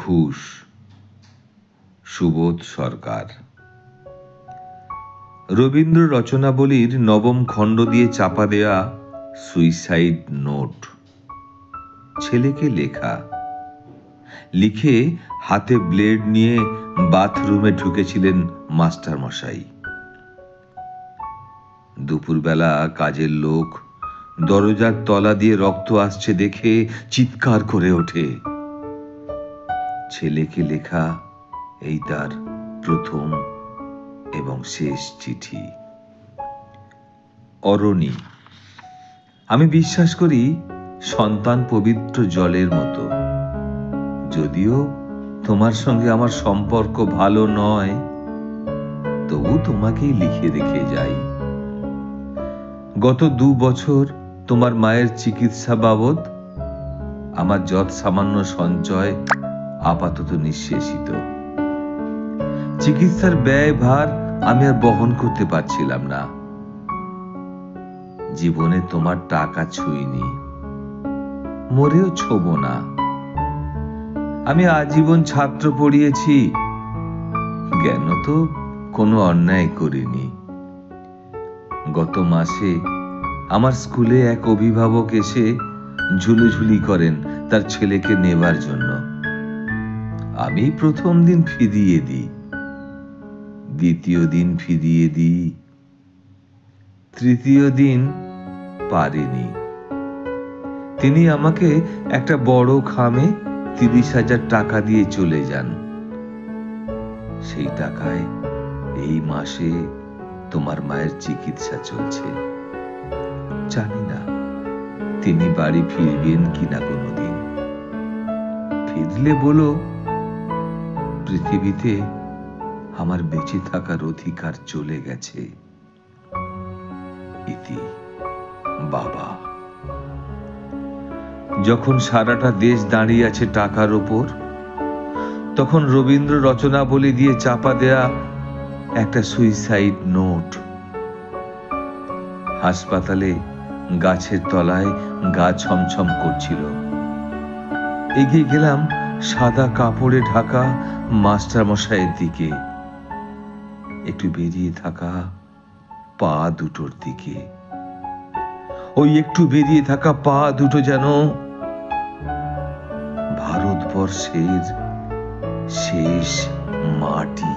ঘুষ। সুবোধ সরকার। রবীন্দ্র রচনাবলীর নবম খণ্ড দিয়ে চাপা দেয়া সুইসাইড নোট। ছেলেকে লেখা। লিখে হাতে ব্লেড নিয়ে বাথরুমে ঢুকেছিলেন মাস্টার মশাই। দুপুরবেলা কাজের লোক দরজার তলা দিয়ে রক্ত আসছে দেখে চিৎকার করে ওঠে। ছেলেকে লেখা এই তার প্রথম এবং শেষ চিঠি। অরণি। আমি বিশ্বাস করি সন্তান পবিত্র জলের মতো। যদিও তোমার সঙ্গে আমার সম্পর্ক ভালো নয়, তবু তোমাকেই লিখে রেখে যাই। গত 2 বছর তোমার মায়ের চিকিৎসা বাবদ আমার যৎ সামান্য সঞ্চয় আপাতত নিঃশেষিত। চিকিৎসার ব্যয় ভার আমি আর বহন করতে পারছিলাম না। জীবনে তোমার টাকা ছুঁইনি, মরেও ছোব না। আমি আজীবন ছাত্র পড়িয়েছি, জ্ঞান তো কোনো অন্যায় করিনি। গত মাসে আমার স্কুলে এক অভিভাবক এসে ঝুলোঝুলি করেন তার ছেলেকে নেবার জন্য। আমি প্রথম দিন ফিরিয়ে দিই, দ্বিতীয় দিন ফিরিয়ে দিই, তৃতীয় দিন পারিনি। তিনি আমাকে একটা বড় খামে 30,000 টাকা দিয়ে চলে যান। সেই টাকায় এই মাসে তোমার মায়ের চিকিৎসা চলছে। জানি না তিনি বাড়ি ফিরবেন কিনা কোনোদিন। ফিরলে বলো, পৃথিবীতে আমার বেঁচে থাকার অধিকার চলে গেছে। ইতি বাবা। যখন সারাটা দেশ দাঁড়িয়ে আছে টাকার ওপর, তখন রবীন্দ্র রচনাবলী দিয়ে চাপা দেয়া একটা সুইসাইড নোট। হাসপাতালে গাছের তলায় গা ছমছম করছিল। এগিয়ে গেলাম সাদা কাপড়ে ঢাকা মাস্টার মশাইয়ের দিকে, একটু বেরিয়ে থাকা পা দুটোর দিকে। ওই একটু বেরিয়ে থাকা পা দুটো যেন ভারতবর্ষের শেষ মাটি।